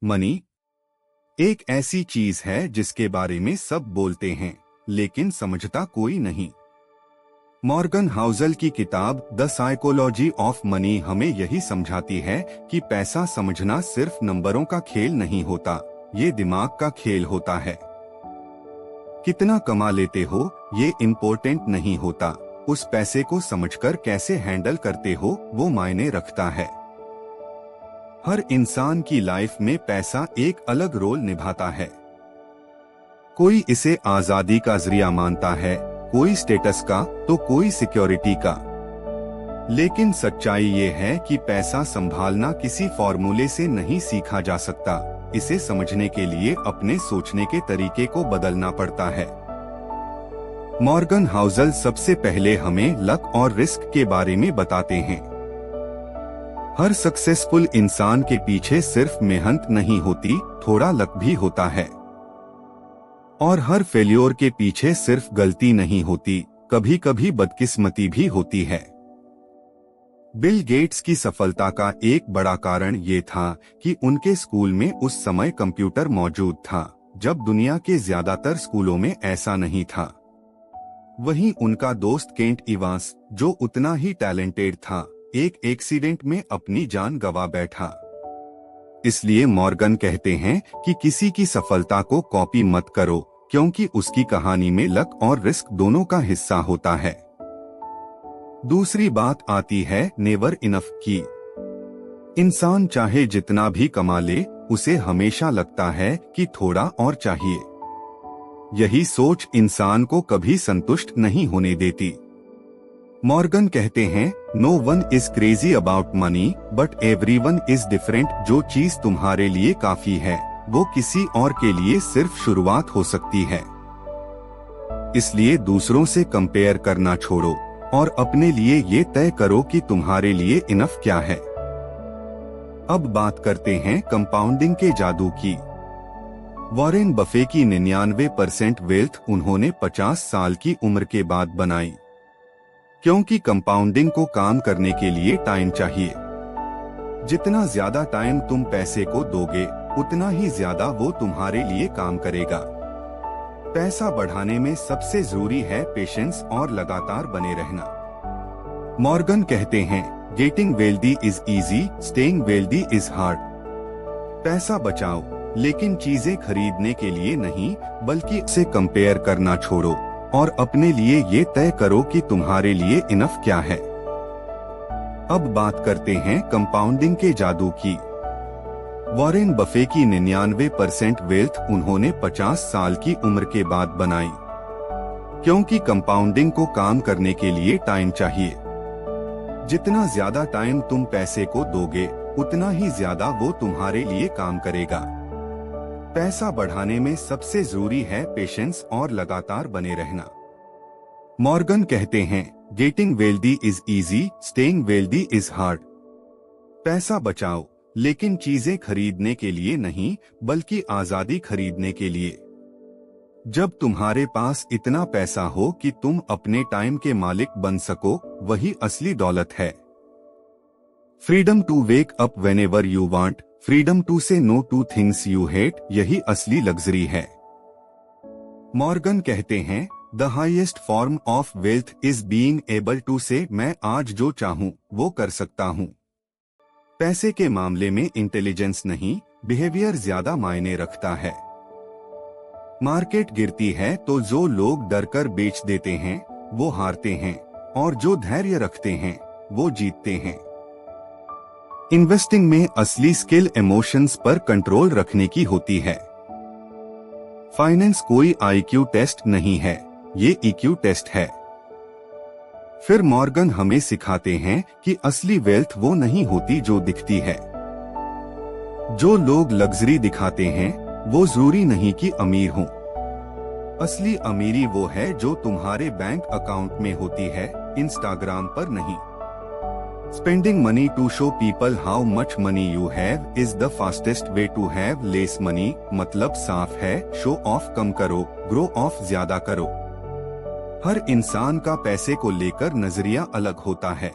Money एक ऐसी चीज है जिसके बारे में सब बोलते हैं लेकिन समझता कोई नहीं। मॉर्गन हाउसल की किताब द साइकोलॉजी ऑफ मनी हमें यही समझाती है कि पैसा समझना सिर्फ नंबरों का खेल नहीं होता, ये दिमाग का खेल होता है। कितना कमा लेते हो ये इम्पोर्टेंट नहीं होता, उस पैसे को समझकर कैसे हैंडल करते हो वो मायने रखता है। हर इंसान की लाइफ में पैसा एक अलग रोल निभाता है। कोई इसे आजादी का जरिया मानता है, कोई स्टेटस का तो कोई सिक्योरिटी का। लेकिन सच्चाई ये है कि पैसा संभालना किसी फॉर्मूले से नहीं सीखा जा सकता, इसे समझने के लिए अपने सोचने के तरीके को बदलना पड़ता है। मॉर्गन हाउसल सबसे पहले हमें लक और रिस्क के बारे में बताते हैं। हर सक्सेसफुल इंसान के पीछे सिर्फ मेहनत नहीं होती, थोड़ा लक भी होता है। और हर फेल्योर के पीछे सिर्फ गलती नहीं होती, कभी कभी बदकिस्मती भी होती है। बिल गेट्स की सफलता का एक बड़ा कारण ये था कि उनके स्कूल में उस समय कंप्यूटर मौजूद था, जब दुनिया के ज्यादातर स्कूलों में ऐसा नहीं था। वहीं उनका दोस्त केंट इवांस, जो उतना ही टैलेंटेड था, एक एक्सीडेंट में अपनी जान गंवा बैठा। इसलिए मॉर्गन कहते हैं कि किसी की सफलता को कॉपी मत करो, क्योंकि उसकी कहानी में लक और रिस्क दोनों का हिस्सा होता है। दूसरी बात आती है नेवर इनफ की। इंसान चाहे जितना भी कमा ले, उसे हमेशा लगता है कि थोड़ा और चाहिए। यही सोच इंसान को कभी संतुष्ट नहीं होने देती। मॉर्गन कहते हैं, no one is crazy about money but everyone is different. जो चीज तुम्हारे लिए काफी है वो किसी और के लिए सिर्फ शुरुआत हो सकती है। इसलिए दूसरों से कंपेयर करना छोड़ो और अपने लिए ये तय करो कि तुम्हारे लिए इनफ क्या है। अब बात करते हैं कंपाउंडिंग के जादू की। वॉरेन बफे की 99% वेल्थ उन्होंने 50 साल की उम्र के बाद बनाई, क्योंकि कंपाउंडिंग को काम करने के लिए टाइम चाहिए। जितना ज्यादा टाइम तुम पैसे को दोगे, उतना ही ज्यादा वो तुम्हारे लिए काम करेगा। पैसा बढ़ाने में सबसे जरूरी है पेशेंस और लगातार बने रहना। मॉर्गन कहते हैं, getting wealthy is easy, staying wealthy is hard. पैसा बचाओ, लेकिन चीजें खरीदने के लिए नहीं, बल्कि उसे कंपेयर करना छोड़ो और अपने लिए ये तय करो कि तुम्हारे लिए इनफ क्या है। अब बात करते हैं कंपाउंडिंग के जादू की। वॉरेन बफे की 99% वेल्थ उन्होंने 50 साल की उम्र के बाद बनाई, क्योंकि कंपाउंडिंग को काम करने के लिए टाइम चाहिए। जितना ज्यादा टाइम तुम पैसे को दोगे, उतना ही ज्यादा वो तुम्हारे लिए काम करेगा। पैसा बढ़ाने में सबसे जरूरी है पेशेंस और लगातार बने रहना। मॉर्गन कहते हैं, getting wealthy is easy, staying wealthy is hard. पैसा बचाओ, लेकिन चीजें खरीदने के लिए नहीं, बल्कि आजादी खरीदने के लिए। जब तुम्हारे पास इतना पैसा हो कि तुम अपने टाइम के मालिक बन सको, वही असली दौलत है। Freedom to wake up whenever you want, freedom to say no to things you hate, यही असली लग्जरी है। मॉर्गन कहते हैं, the highest form of wealth is being able to say मैं आज जो चाहूं वो कर सकता हूं। पैसे के मामले में इंटेलिजेंस नहीं, बिहेवियर ज्यादा मायने रखता है। मार्केट गिरती है तो जो लोग डरकर बेच देते हैं वो हारते हैं, और जो धैर्य रखते हैं वो जीतते हैं। इन्वेस्टिंग में असली स्किल इमोशंस पर कंट्रोल रखने की होती है। फाइनेंस कोई आईक्यू टेस्ट नहीं है, ये ईक्यू टेस्ट है। फिर मॉर्गन हमें सिखाते हैं कि असली वेल्थ वो नहीं होती जो दिखती है। जो लोग लग्जरी दिखाते हैं वो जरूरी नहीं कि अमीर हों। असली अमीरी वो है जो तुम्हारे बैंक अकाउंट में होती है, इंस्टाग्राम पर नहीं। Spending money to show people how much money you have is the fastest way to have less money। मतलब साफ है, शो ऑफ कम करो, ग्रो ऑफ ज्यादा करो। हर इंसान का पैसे को लेकर नजरिया अलग होता है।